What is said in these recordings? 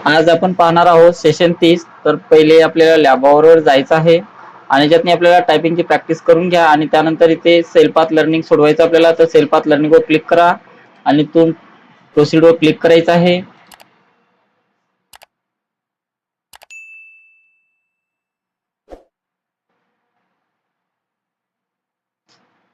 आज आपण पाहणार आहोत सेशन 30. तर पहिले आपल्याला लॅबवर जायचं आहे आणि ज्यातनी आपल्याला टायपिंगची प्रॅक्टिस करून घ्या आणि त्यानंतर इथे सेल पाथ लर्निंग सोडवायचं आपल्याला. तर सेल पाथ लर्निंगवर क्लिक करा आणि इथून प्रोसीडवर क्लिक करायचं आहे.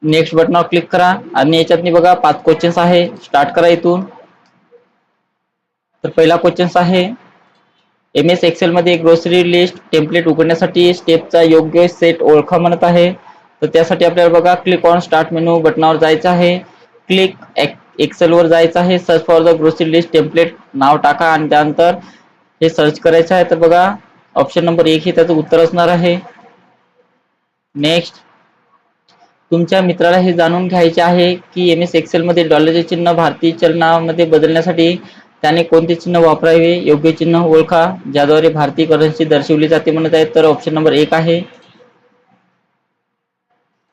नेक्स्ट बटनावर क्लिक करा आणि याच्यातनी बघा 5 क्वेश्चन्स आहे. स्टार्ट करा इथून. तर पहिला क्वेश्चन्स आहे, MS एक्सेल मध्ये ग्रोसरी लिस्ट टेम्पलेट उघडण्यासाठी स्टेपचा योग्य सेट ओळखा म्हणत आहे. तर त्यासाठी आपल्याला बघा क्लिक ऑन स्टार्ट मेनू बटनावर जायचं आहे. क्लिक एक्सेल वर जायचं आहे. Search for the grocery list template नाव टाका आणि त्यानंतर हे सर्च करायचं आहे. तर बघा ऑप्शन नंबर 1 हे त्याचं उत्तर असणार आहे. नेक्स्ट, तुमच्या मित्राला हे जाणून घ्यायचे आहे की MS एक्सेल मध्ये डॉलरचे चिन्ह भारतीय चलनामध्ये बदलण्यासाठी त्याने कोणते चिन्ह वापरावे. योग्य चिन्ह ओळखा ज्याद्वारे भारतीय करन्सी दर्शवली जाते म्हणत आहे. तर ऑप्शन नंबर 1 आहे.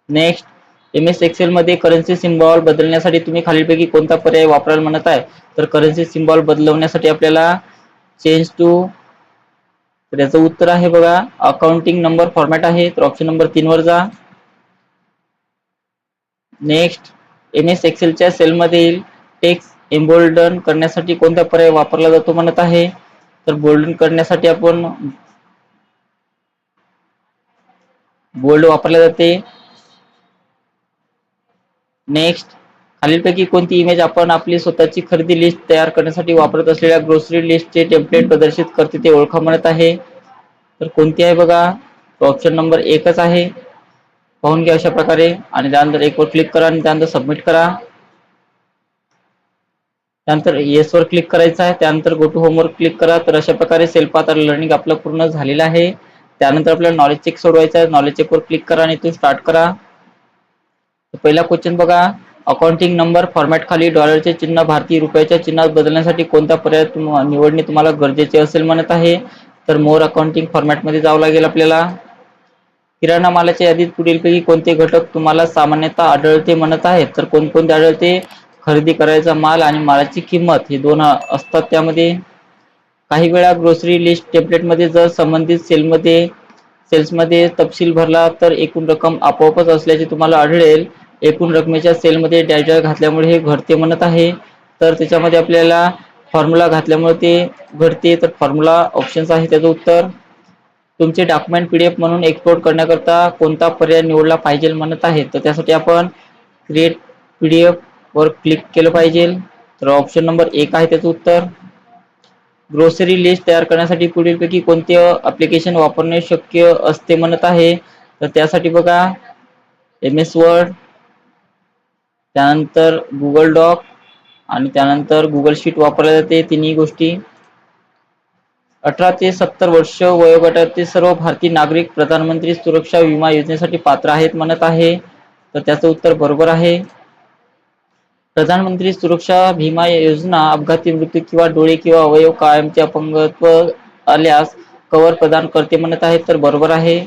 नेक्स्ट, MS एक्सेल मध्ये करन्सी सिम्बॉल बदलण्यासाठी तुम्ही खालीलपैकी कोणता पर्याय वापराल म्हणत आहे. तर करन्सी सिम्बॉल बदलवण्यासाठी आपल्याला चेंज टू, तर याचं उत्तर आहे बघा अकाउंटिंग नंबर फॉर्मॅट आहे. तर ऑप्शन नंबर 3 वर जा. नेक्स्ट, MS एक्सेलच्या सेलमधील टेक्स्ट एम्बोल्डन करण्यासाठी कोणता पर्याय वापरला जातो म्हणत आहे. तर बोल्डन करण्यासाठी आपण बोल्ड वापरले जाते. नेक्स्ट, खालीलपैकी कोणती इमेज आपण आपली स्वतःची खरेदी लिस्ट तयार करण्यासाठी वापरत असलेल्या ग्रोसरी लिस्टचे टेम्पलेट प्रदर्शित करते ते ओळखा म्हणत आहे. तर कोणती आहे बघा, ऑप्शन नंबर 1च आहे. पाहून घ्या अशा प्रकारे आणि त्यानंतर 1 वर क्लिक करा आणि त्यानंतर सबमिट करा. त्यानंतर येस वर क्लिक करायचं आहे. त्यानंतर गो टू होम वर क्लिक करा. तर अशा प्रकारे सेल पाथ लर्निंग आपलं पूर्ण झालेलं आहे. त्यानंतर आपल्याला नॉलेज चेक सोडवायचा आहे. नॉलेज चेक वर क्लिक करा आणि इथून स्टार्ट करा. पहिला क्वेश्चन बघा, अकाउंटिंग नंबर फॉर्मॅट खाली डॉलरचे चिन्ह भारतीय रुपयाच्या चिन्हात बदलण्यासाठी कोणता पर्याय निवडणे तुम्हाला गरजेचे असेल म्हणत आहे. तर मोर अकाउंटिंग फॉर्मॅट मध्ये जावं लागेल आपल्याला. किराणा मालाच्या यादीत पुढीलपैकी कोणते घटक तुम्हाला सामान्यतः आढळते म्हणत आहे. तर कोणकोणते आढळते, खरेदी करायचा माल आणि मालाची किंमत हे 2 असतात. त्यामध्ये काही वेळा ग्रोसरी लिस्ट टेम्पलेटमध्ये जर संबंधित सेल्समध्ये तपशील भरला तर एकूण रक्कम आपोआपच असल्याचे तुम्हाला आढळेल. एकूण रकमेच्या सेलमध्ये डॅश घातल्यामुळे हे घडते म्हणत आहे. तर त्याच्यामध्ये आपल्याला फॉर्म्युला घातल्यामुळे ते घडते. तर फॉर्म्युला ऑप्शन्स आहे त्याचं उत्तर. तुमचे डॉक्युमेंट PDF म्हणून एक्सपोर्ट करण्याकरता कोणता पर्याय निवडला पाहिजे म्हणत आहे. तर त्यासाठी आपण क्रिएट PDF वर क्लिक केलं पाहिजे. तर ऑप्शन नंबर 1 आहे त्याचं उत्तर. ग्रोसरी लिस्ट तयार करण्यासाठी पुढीलपैकी कोणते ऍप्लिकेशन वापरणे शक्य असते म्हणत आहे. तर त्यासाठी बघा MS वर्ड, त्यानंतर गुगल डॉक आणि त्यानंतर गुगल शीट वापरले जाते. तिन्ही गोष्टी. 18 ते 70 वर्ष वयोगटातील सर्व भारतीय नागरिक प्रधानमंत्री सुरक्षा विमा योजनेसाठी पात्र आहेत म्हणत आहे. तर त्याचं उत्तर बरोबर आहे. प्रधानमंत्री सुरक्षा विमा योजना अपघाती मृत्यू किंवा डोळे किंवा अवयव कायमचे अपंगत्व आल्यास कव्हर प्रदान करते म्हणत आहे. तर बरोबर आहे.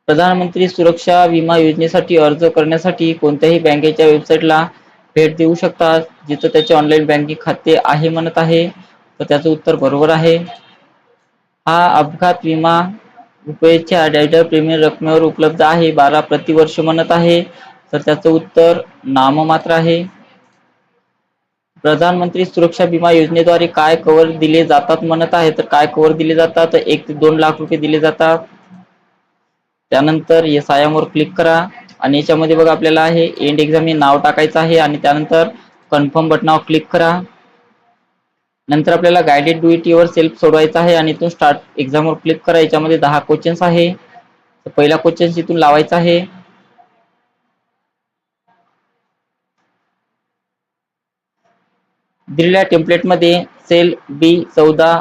प्रधानमंत्री सुरक्षा विमा योजनेसाठी अर्ज करण्यासाठी कोणत्याही बँकेच्या वेबसाईटला भेट देऊ शकतात जिथं त्याचे ऑनलाईन बँकिंग खाते आहे म्हणत आहे. तर त्याचं उत्तर बरोबर आहे. हा अपघात विमा रुपयेच्या डॅशर प्रीमियम रकमेवर उपलब्ध आहे 12 प्रतिवर्ष म्हणत आहे. तर त्याचं उत्तर नाममात्र आहे. प्रधानमंत्री सुरक्षा विमा योजनेद्वारे काय कव्हर दिले जातात म्हणत आहे. तर काय कव्हर दिले जातात, तर 1 ते 2 लाख रुपये दिले जातात. त्यानंतर येस आय एम वर क्लिक करा आणि याच्यामध्ये बघा आपल्याला हे एंड एक्झाम हे नाव टाकायचं आहे आणि त्यानंतर कन्फर्म बटनावर क्लिक करा. नंतर आपल्याला guided do it your self सोडवायचा आहे आणि इथून स्टार्ट एक्झाम वर क्लिक करा. याच्यामध्ये 10 क्वेश्चन्स आहे. तर पहिला क्वेश्चन इथून लावायचा आहे. दिलेल्या टेम्पलेटमध्ये cell B14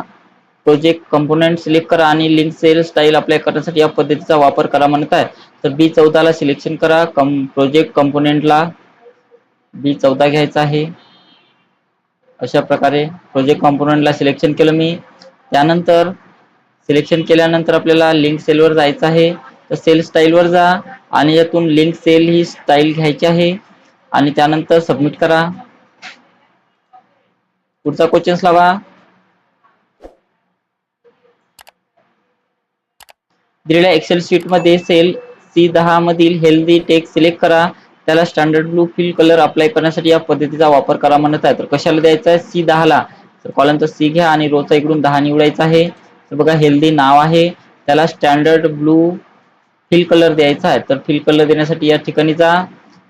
project component select करा आणि लिंक सेल स्टाईल अप्लाय करण्यासाठी या पद्धतीचा वापर करा म्हणत आहे. तर B14 ला सिलेक्शन करा. प्रोजेक्ट कंपोनेंटला B14 घ्यायचा आहे. अशा प्रकारे प्रोजेक्ट कंपोनेंटला सिलेक्शन केलं मी. त्यानंतर सिलेक्शन केल्यानंतर आपल्याला लिंक सेलवर जायचं आहे. तर सेल स्टाईलवर जा आणि यातून लिंक सेल ही स्टाईल घ्यायची आहे आणि त्यानंतर सबमिट करा. पुढचा क्वेश्चन लावा. दिलेल्या एक्सेल शीट मध्ये सेल C10 मधील हेल्दी टेक्स्ट सिलेक्ट करा, त्याला standard blue fill colour apply करण्यासाठी या पद्धतीचा वापर करा म्हणत आहे. तर कशाला द्यायचा आहे C10 ला, तर कॉलमचा C घ्या आणि रोचा इकडून 10 निवडायचा आहे. तर बघा हेल्दी नाव आहे, त्याला स्टँडर्ड ब्लू फिल कलर द्यायचा आहे. तर फिल कलर देण्यासाठी या ठिकाणी जा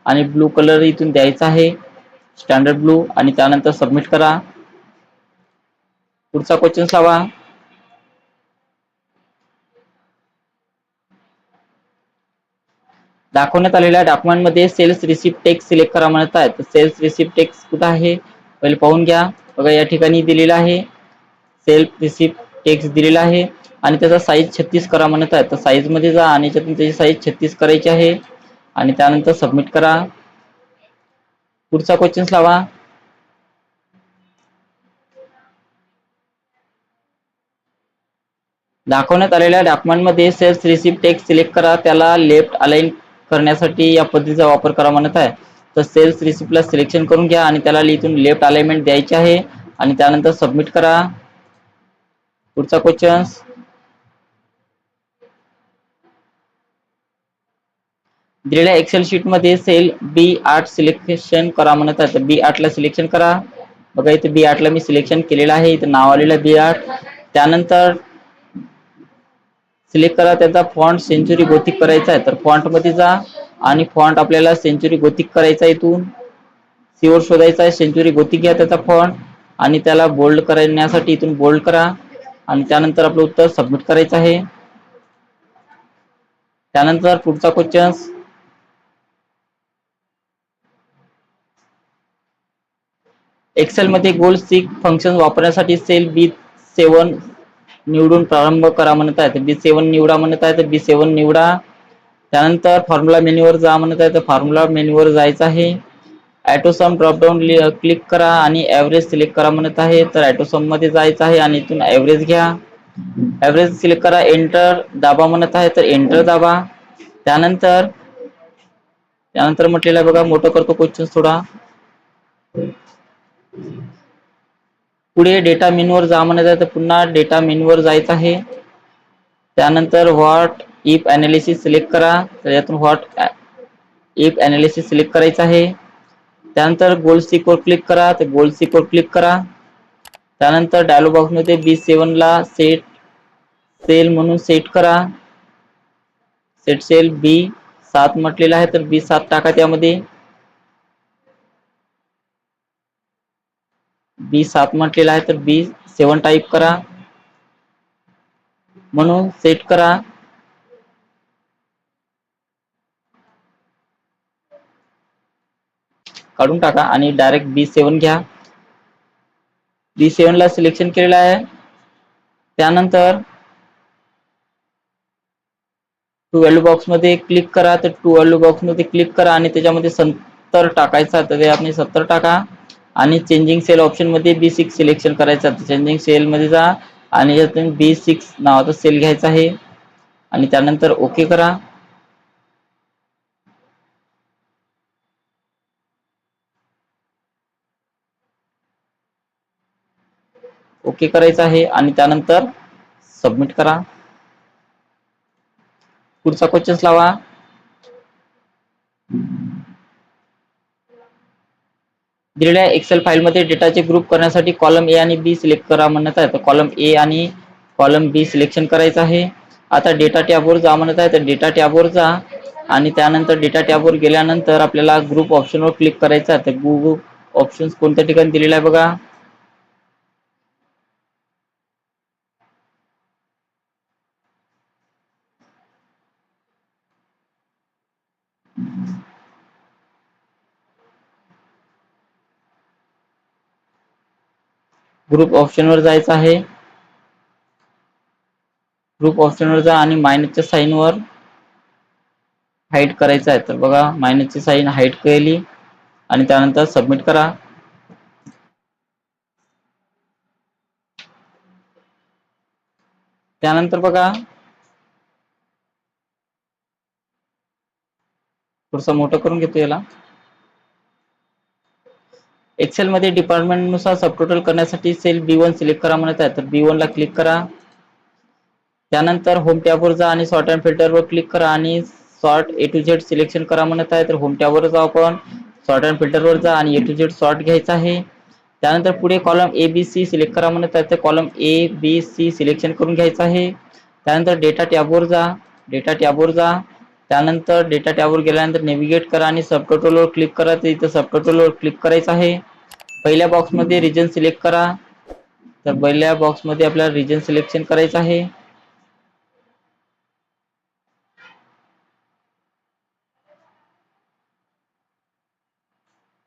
आणि ब्लू कलर इथून द्यायचा आहे, स्टँडर्ड ब्लू, आणि त्यानंतर सबमिट करा. पुढचा क्वेश्चन लावा. दाखवण्यात आलेल्या डॉक्युमेंटमध्ये सेल्स रिसिप्ट टेक्स्ट सिलेक्ट करा म्हणत आहे. तर सेल्स रिसिप्ट टेक्स्ट कुठं आहे पहिले पाहून घ्या. बघा या ठिकाणी दिलेला आहे, सेल्फ रिसिप्ट टेक्स्ट दिलेला आहे आणि त्याचा साईज 36 करा म्हणत आहे. तर साईज मध्ये जा आणि याच्यातून त्याची साईज 36 करायची आहे आणि त्यानंतर सबमिट करा. पुढचा क्वेश्चन लावा. दाखवण्यात आलेल्या डॉक्युमेंटमध्ये सेल्स रिसिप्ट टेक्स्ट सिलेक्ट करा, त्याला लेफ्ट अलाइन करण्यासाठी या पद्धतीचा वापर करा म्हणत आहे. तर सेल्स रिसिप्टला सिलेक्शन करून घ्या आणि त्याला इथून लेफ्ट अलाइनमेंट द्यायची आहे आणि त्यानंतर सबमिट करा. पुढचा क्वेश्चन. दिलेल्या एक्सेल शीट मध्ये सेल B8 सिलेक्शन करा म्हणत आहे. तर B8 ला सिलेक्शन करा. बघा इथे B8 ला मी सिलेक्शन केलेलं आहे, इथे नाव आलेलं आहे B8. त्यानंतर सिलेक्ट करा, त्याचा फॉन्ट सेंचुरी गोथिक करायचा आहे. तर फॉन्ट मध्ये जा आणि फॉन्ट आपल्याला सेंचुरी गोथिक करायचा आहे. इथून सीवर शोधायचा आहे, सेंचुरी गोथिक घ्या त्याचा फॉन्ट आणि त्याला बोल्ड करण्यासाठी इथून बोल्ड करा आणि त्यानंतर आपलं उत्तर सबमिट करायचं आहे. त्यानंतर पुढचा क्वेश्चन. एक्सेल मध्ये गोल सीक फंक्शन वापरण्यासाठी सेल B7 निवडून प्रारंभ करा म्हणत आहे. तर B7 निवडा म्हणत आहे, तर B7 निवडा. त्यानंतर फॉर्म्युला मेन्यूवर जा म्हणत आहे, तर फॉर्म्युला मेन्यूवर जायचं आहे. ॲटोसम ड्रॉपडाऊन क्लिक करा आणि ॲव्हरेज सिलेक्ट करा म्हणत आहे. तर ॲटोसम मध्ये जायचं आहे आणि इथून ॲव्हरेज घ्या, ॲव्हरेज सिलेक्ट करा, एंटर दाबा म्हणत आहे. तर एंटर दाबा. त्यानंतर म्हटलेलं आहे बघा, मोठं करतो क्वेश्चन थोडा. पुढे डेटा मेनूवर जा म्हणत आहे, तर पुन्हा डेटा मेनूवर जायचं आहे. त्यानंतर व्हॉट इफ अनालिसिस सिलेक्ट करा, तर यातून व्हॉट इफ अनालिसिस सिलेक्ट करायचं आहे. त्यानंतर गोल सीक वर क्लिक करा, तर गोल सीक वर क्लिक करा. त्यानंतर डायलॉग बॉक्स मध्ये B7 ला सेट सेल म्हणून सेट करा. सेट सेल B7 म्हटलेला आहे, तर B7 टाका. त्यामध्ये B7 म्हटलेला आहे, तर B7 टाईप करा म्हणून सेट करा. काढून टाका आणि डायरेक्ट B7 घ्या. B7 ला सिलेक्शन केलेलं आहे. त्यानंतर टू व्हॅल्यू बॉक्स मध्ये क्लिक करा, तर टू व्हॅल्यू बॉक्स मध्ये क्लिक करा आणि त्याच्यामध्ये 70 टाकायचा, तर आपण 70 टाका आणि चेंजिंग सेल ऑप्शन मध्ये B6 सिलेक्शन करायचा. तर चेंजिंग सेल मध्ये जा आणि यातून B6 नावाचा सेल घ्यायचा आहे आणि त्यानंतर ओके करा. ओके करायचं आहे आणि त्यानंतर सबमिट करा. पुढचा क्वेश्चन लावा. दिलेल्या एक्सेल फाईल मध्ये डेटाचे ग्रुप करण्यासाठी कॉलम ए आणि बी सिलेक्ट करा म्हणत आहे. तर कॉलम ए आणि कॉलम बी सिलेक्शन करायचं आहे. आता डेटा टॅबवर जा म्हणत आहे, तर डेटा टॅबवर जा आणि त्यानंतर डेटा टॅबवर गेल्यानंतर आपल्याला ग्रुप ऑप्शनवर क्लिक करायचं आहे. तर ग्रुप ऑप्शन कोणत्या ठिकाणी दिलेला आहे बघा. ग्रुप ऑप्शनवर जायचं आहे. ग्रुप ऑप्शनवर जा आणि मायनसच्या साईनवर हाईड करायचं आहे. तर बघा मायनसची साईन हाईड केली आणि त्यानंतर सबमिट करा. त्यानंतर बघा थोडंसं मोठं करून घेतो याला. एक्सेल मध्ये डिपार्टमेंट नुसार सबटोटल करण्यासाठी सेल B1 सिलेक्ट करा म्हणत आहे. तर B1 ला क्लिक करा. त्यानंतर होम टॅबवर जा आणि सॉर्ट अँड फिल्टरवर क्लिक करा आणि sort A to Z selection करा म्हणत आहे. तर होम टॅबवर जाऊ आपण, सॉर्ट अँड फिल्टरवर जा आणि ए टू झेड सॉर्ट घ्यायचा आहे. त्यानंतर पुढे column A B C select करा म्हणत आहे. तर column A B C selection करून घ्यायचा आहे. त्यानंतर डेटा टॅबवर जा, डेटा टॅबवर जा. त्यानंतर डेटा टॅबवर गेल्यानंतर नेव्हिगेट करा आणि सबटोटलवर क्लिक करा. तर इथं सबटोटलवर क्लिक करायचं आहे. पहिल्या बॉक्समध्ये रिजन सिलेक्ट करा. तर पहिल्या बॉक्समध्ये आपल्याला रिजन सिलेक्शन करायचं आहे.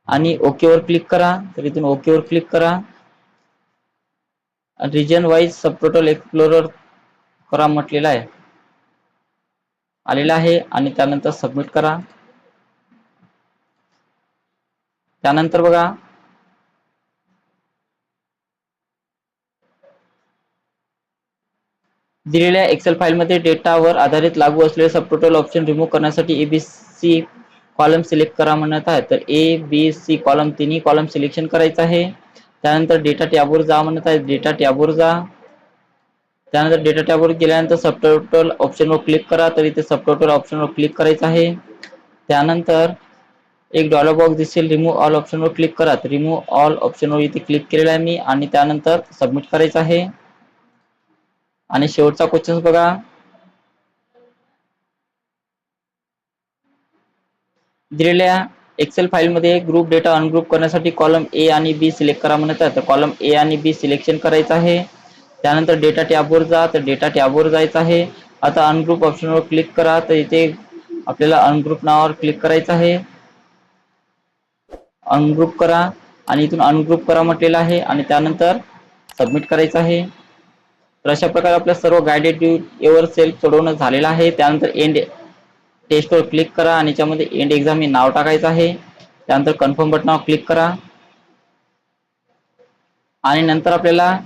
आणि ओके वर क्लिक करा. तर इथून ओके वर क्लिक करा. रिजन वाईज सबटोटल एक्सप्लोरर करा म्हटलेला आहे, आलेला आहे. आणि त्यानंतर सबमिट करा. त्यानंतर बघा दिलेल्या एक्सेल फाईलमध्ये डेटावर आधारित लागू असलेले सबटोटल ऑप्शन रिमूव्ह करण्यासाठी एबीसी कॉलम सिलेक्ट करा म्हणत आहे. तर ए बी सी कॉलम तिन्ही कॉलम सिलेक्शन करायचं आहे. त्यानंतर डेटा टॅबवर जा म्हणत आहे. डेटा टॅबवर जा. त्यानंतर डेटा टॅबवर गेल्यानंतर सबटोटल ऑप्शनवर क्लिक करा. तर इथे सबटोटल ऑप्शनवर क्लिक करायचं आहे. त्यानंतर एक डॉलर बॉक्स दिसेल, रिमूव्ह ऑल ऑप्शनवर क्लिक करा. तर रिमूव्ह ऑल ऑप्शनवर इथे क्लिक केलेला आहे मी आणि त्यानंतर सबमिट करायचं आहे. आणि शेवटचा क्वेश्चन बघा, दिलेल्या एक्सेल फाईलमध्ये ग्रुप डेटा अनग्रुप करण्यासाठी कॉलम ए आणि बी सिलेक्ट करा म्हणत आहे. तर कॉलम ए आणि बी सिलेक्शन करायचं आहे. त्यानंतर डेटा टॅबवर जा. तर डेटा टॅबवर जायचं आहे. आता अनग्रुप ऑप्शनवर क्लिक करा. तर इथे आपल्याला अनग्रुप नावावर क्लिक करायचं आहे. अनग्रुप करा आणि इथून अनग्रुप करा म्हटलेलं आहे आणि त्यानंतर सबमिट करायचं आहे. तर अशा प्रकारे आपल्या सर्व गायडेड एवर सेल्फ सोडवणं झालेलं आहे. त्यानंतर एंड टेस्टवर क्लिक करा आणि याच्यामध्ये एंड एक्झाम हे नाव टाकायचं आहे. त्यानंतर कन्फर्म बटनावर क्लिक करा आणि नंतर आपल्याला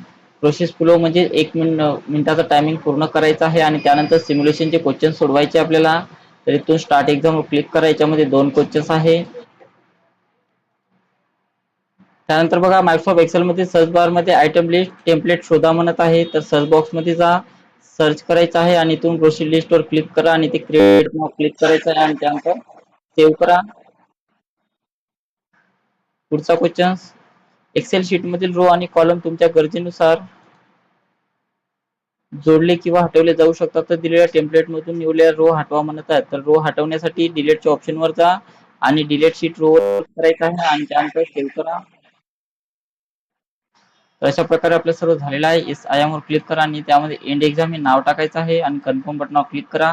प्रोसेस फ्लो म्हणजे 1 मिनिटाचा टायमिंग पूर्ण करायचा आहे आणि त्यानंतर सिम्युलेशनचे क्वेश्चन सोडवायचे आपल्याला. तर इथून स्टार्ट एक्झामवर क्लिक करा. याच्यामध्ये 2 क्वेश्चन्स आहे. त्यानंतर बघा मायक्रोसॉफ्ट एक्सेल मध्ये सर्च बार मध्ये आयटम लिस्ट टेम्पलेट शोधा म्हणत आहे. तर सर्च बॉक्स मध्ये जा, सर्च करायचं आहे आणि इथून प्रोसीड लिस्ट वर क्लिक करा आणि ते क्रिएट नाव क्लिक करायचं आहे आणि त्यानंतर सेव्ह करा. पुढचा क्वेश्चन, एक्सेल शीट मधील रो आणि कॉलम तुमच्या गरजेनुसार जोडले किंवा हटवले जाऊ शकतात. तर दिलेल्या टेम्पलेट मधून निवडलेला रो हटवा म्हणत आहे. तर रो हटवण्यासाठी डिलीटच्या ऑप्शन वर जा आणि डिलीट शीट रो वर करायचं आहे आणि त्यानंतर सेव्ह करा. तर अशा प्रकारे आपलं सर्व झालेलं आहे. येस आय एम वर क्लिक करा आणि त्यामध्ये एंड एक्झाम हे नाव टाकायचं आहे आणि कन्फर्म बटनावर क्लिक करा.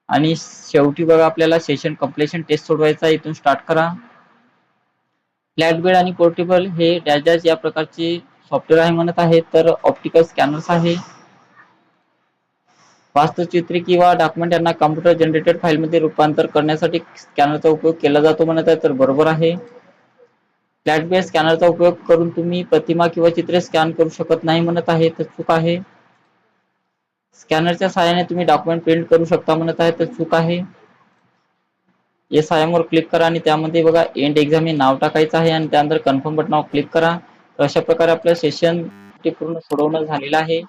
आणि शेवटी बघा आपल्याला सेशन कंप्लीशन टेस्ट सोडवायचा आहे. इथून स्टार्ट करा. फ्लॅट बेड आणि पोर्टेबल हे डॅश डॅश या प्रकारचे सॉफ्टवेअर आहे म्हणत आहे. तर ऑप्टिकल स्कॅनर्स आहे. वास्तुचित्रे किंवा डॉक्युमेंट यांना कॉम्प्युटर जनरेटेड फाईलमध्ये रूपांतर करण्यासाठी स्कॅनरचा उपयोग केला जातो म्हणत आहे. तर बरोबर आहे. फ्लॅट बेड स्कॅनरचा उपयोग करून तुम्ही प्रतिमा किंवा चित्रे स्कॅन करू शकत नाही म्हणत आहे. तर चूक आहे. स्कॅनरच्या सहाय्याने तुम्ही डॉक्युमेंट प्रिंट करू शकता म्हणत आहे. तर चूक आहे. येस आय एम वर क्लिक करा आणि त्यामध्ये बघा एंड एक्झाम हे नाव टाकायचं आहे आणि त्यानंतर कन्फर्म बटनावर क्लिक करा. तर अशा प्रकारे आपलं सेशन पूर्ण सोडवणं झालेलं आहे.